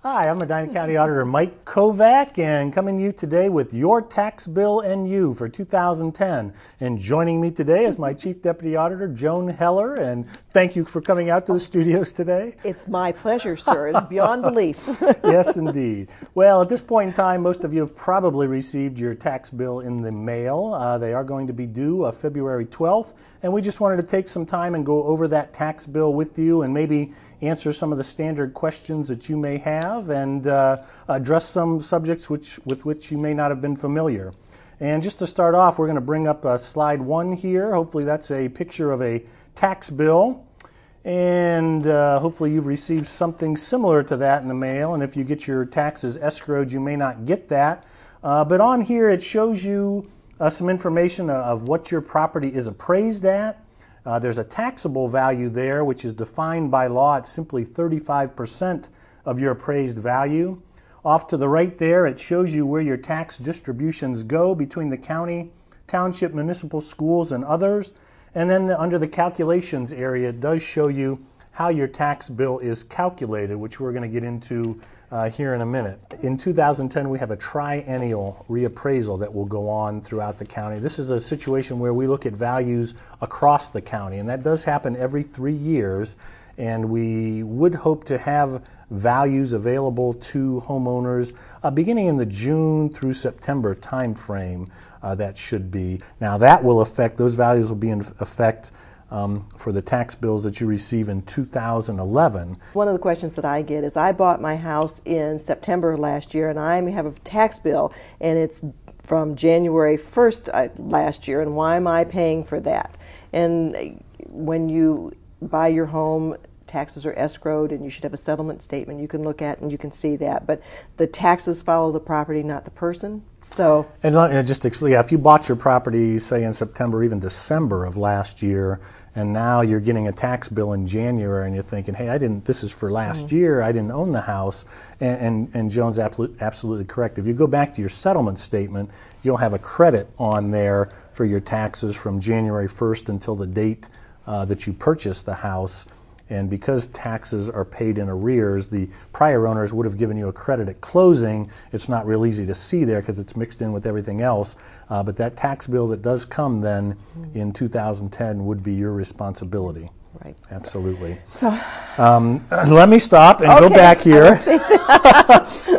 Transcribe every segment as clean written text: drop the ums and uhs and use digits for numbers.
Hi, I'm Medina County Auditor Mike Kovac, and coming to you today with your tax bill and you for 2010. And joining me today is my Chief Deputy Auditor, Joan Heller, and thank you for coming out to the studios today. It's my pleasure, sir. It's beyond belief. Yes, indeed. Well, at this point in time, most of you have probably received your tax bill in the mail. They are going to be due February 12th, and we just wanted to take some time and go over that tax bill with you and maybe answer some of the standard questions that you may have and address some subjects with which you may not have been familiar. And just to start off, we're going to bring up slide 1 here. Hopefully that's a picture of a tax bill. And hopefully you've received something similar to that in the mail. And if you get your taxes escrowed, you may not get that. But on here it shows you some information of what your property is appraised at. There's a taxable value there, which is defined by law. It's simply 35% of your appraised value. Off to the right there, it shows you where your tax distributions go between the county, township, municipal schools, and others. And then under the calculations area, it does show you how your tax bill is calculated, which we're going to get into here in a minute. In 2010, we have a triennial reappraisal that will go on throughout the county. This is a situation where we look at values across the county, and that does happen every 3 years. And we would hope to have values available to homeowners beginning in the June through September time frame. That should be. Now that will affect, those values will be in effect for the tax bills that you receive in 2011. One of the questions that I get is, I bought my house in September last year, and I have a tax bill, and it's from January 1st last year, and why am I paying for that? And when you buy your home, taxes are escrowed, and you should have a settlement statement you can look at, and you can see that. But the taxes follow the property, not the person. So, and just to explain, if you bought your property, say in September, or even December of last year, and now you're getting a tax bill in January, and you're thinking, hey, this is for last year, I didn't own the house, and Joan's absolutely correct. If you go back to your settlement statement, you'll have a credit on there for your taxes from January 1st until the date that you purchased the house. And because taxes are paid in arrears, the prior owners would have given you a credit at closing. It's not real easy to see there because it's mixed in with everything else. But that tax bill that does come then in 2010 would be your responsibility. Right. Absolutely. So, let me stop and go back here.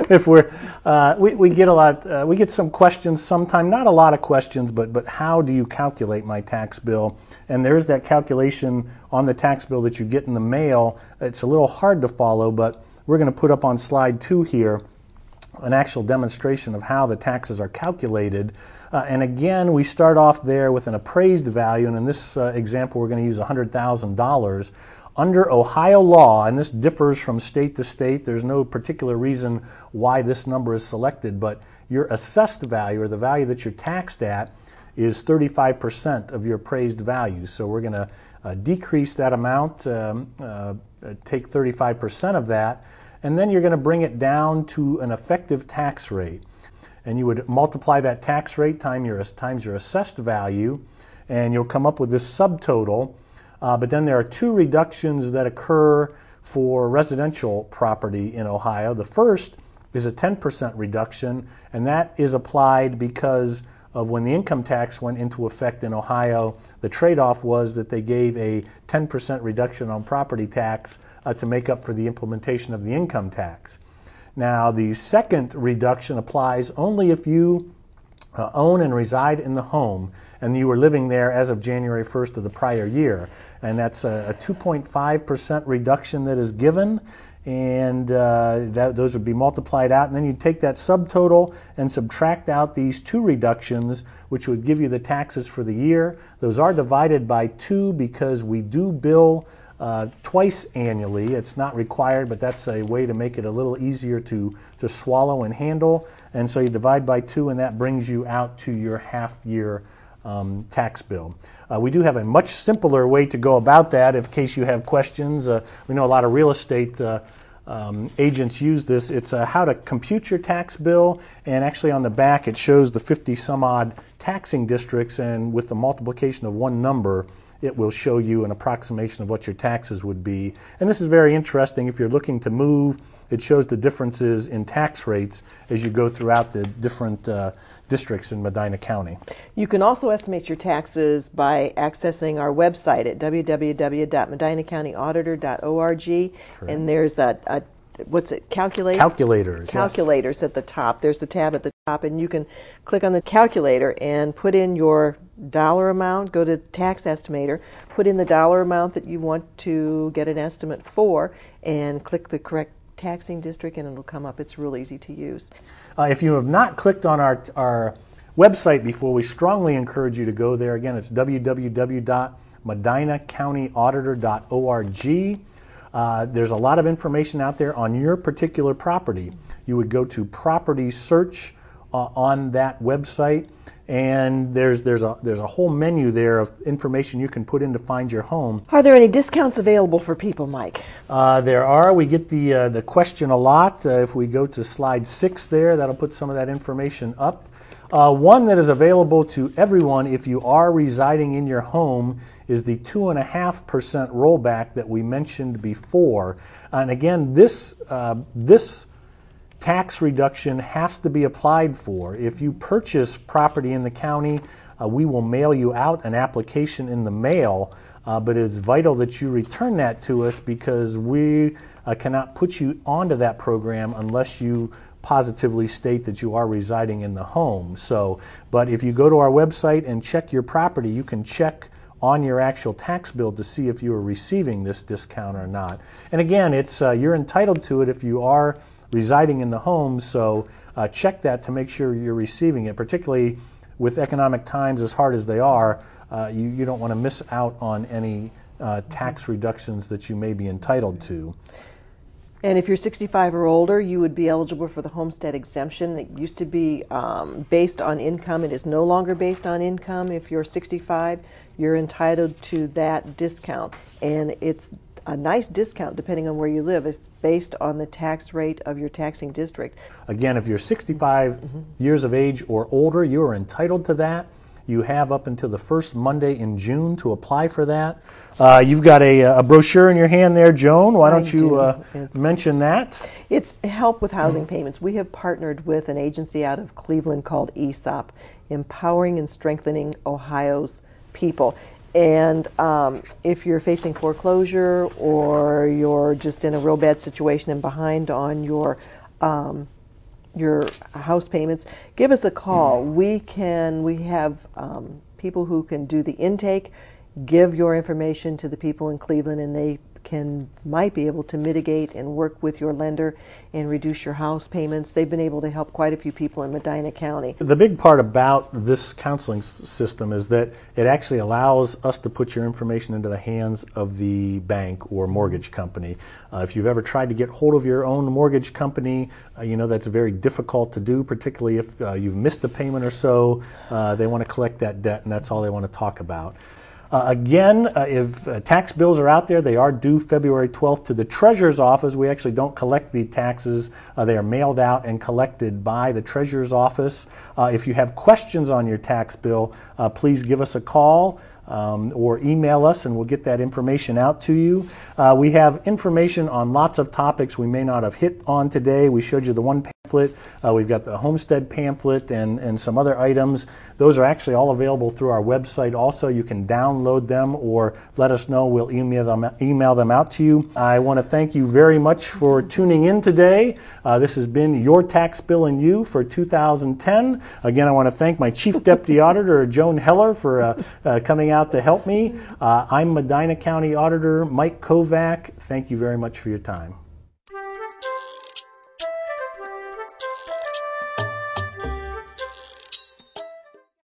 If we get a lot, we get some questions sometime, not a lot of questions, but how do you calculate my tax bill? And there's that calculation on the tax bill that you get in the mail. It's a little hard to follow, but we're going to put up on slide 2 here an actual demonstration of how the taxes are calculated. And again, we start off there with an appraised value, and in this example we're going to use $100,000. Under Ohio law, and this differs from state to state, there's no particular reason why this number is selected, but your assessed value, or the value that you're taxed at, is 35% of your appraised value. So we're going to decrease that amount, take 35% of that, and then you're going to bring it down to an effective tax rate. And you would multiply that tax rate times your assessed value, and you'll come up with this subtotal. But then there are 2 reductions that occur for residential property in Ohio. The first is a 10% reduction, and that is applied because of when the income tax went into effect in Ohio. The trade-off was that they gave a 10% reduction on property tax to make up for the implementation of the income tax. Now, the second reduction applies only if you own and reside in the home and you were living there as of January 1st of the prior year. And that's a 2.5% reduction that is given, and those would be multiplied out. And then you take that subtotal and subtract out these 2 reductions, which would give you the taxes for the year. Those are divided by 2 because we do bill twice annually. It's not required, but that's a way to make it a little easier to swallow and handle. And so you divide by 2, and that brings you out to your half-year tax bill. We do have a much simpler way to go about that in case you have questions. We know a lot of real estate agents use this. It's how to compute your tax bill, and actually on the back it shows the 50 some odd taxing districts, and with the multiplication of one number it will show you an approximation of what your taxes would be. And this is very interesting. If you're looking to move, it shows the differences in tax rates as you go throughout the different districts in Medina County. You can also estimate your taxes by accessing our website at www.medinacountyauditor.org. And there's a what's it, calculator? Calculators. Calculators, yes. At the top. There's the tab at the top, and you can click on the calculator and put in your dollar amount, go to tax estimator, put in the dollar amount that you want to get an estimate for, and click the correct taxing district, and it'll come up. It's real easy to use. If you have not clicked on our website before, we strongly encourage you to go there. Again, it's www.medinacountyauditor.org. There's a lot of information out there on your particular property. You would go to property search on that website, and there's a whole menu there of information you can put in to find your home. Are there any discounts available for people, Mike? There are. We get the question a lot. If we go to slide 6 there, that'll put some of that information up. One that is available to everyone if you are residing in your home is the 2.5% rollback that we mentioned before. And again, this tax reduction has to be applied for. If you purchase property in the county, we will mail you out an application in the mail, but it's vital that you return that to us because we cannot put you onto that program unless you positively state that you are residing in the home. But if you go to our website and check your property, you can check on your actual tax bill to see if you are receiving this discount or not. And again, it's you're entitled to it if you are residing in the home, so check that to make sure you're receiving it, particularly with economic times as hard as they are. You don't want to miss out on any tax reductions that you may be entitled to. And if you're 65 or older, you would be eligible for the homestead exemption. It used to be based on income. It is no longer based on income. If you're 65, you're entitled to that discount. And it's a nice discount depending on where you live. It's based on the tax rate of your taxing district. Again, if you're 65 years of age or older, you are entitled to that. You have up until the first Monday in June to apply for that. You've got a brochure in your hand there, Joan. Why don't you mention that? It's help with housing payments. We have partnered with an agency out of Cleveland called ESOP, Empowering and Strengthening Ohio's People. And if you're facing foreclosure or you're just in a real bad situation and behind on your house payments, give us a call. We have people who can do the intake, give your information to the people in Cleveland, and they might be able to mitigate and work with your lender and reduce your house payments. They've been able to help quite a few people in Medina County. The big part about this counseling system is that it actually allows us to put your information into the hands of the bank or mortgage company. If you've ever tried to get hold of your own mortgage company, you know that's very difficult to do, particularly if you've missed a payment or so. They want to collect that debt, and that's all they want to talk about. Again, if tax bills are out there, they are due February 12th to the Treasurer's Office. We actually don't collect the taxes. They are mailed out and collected by the Treasurer's Office. If you have questions on your tax bill, please give us a call or email us, and we'll get that information out to you. We have information on lots of topics we may not have hit on today. We showed you the one pamphlet. We've got the homestead pamphlet and some other items. Those are actually all available through our website. Also, you can download them or let us know. We'll email them out to you. I want to thank you very much for tuning in today. This has been Your Tax Bill and You for 2010. Again, I want to thank my Chief Deputy Auditor, Joan Heller, for coming out to help me. I'm Medina County Auditor Mike Kovac. Thank you very much for your time.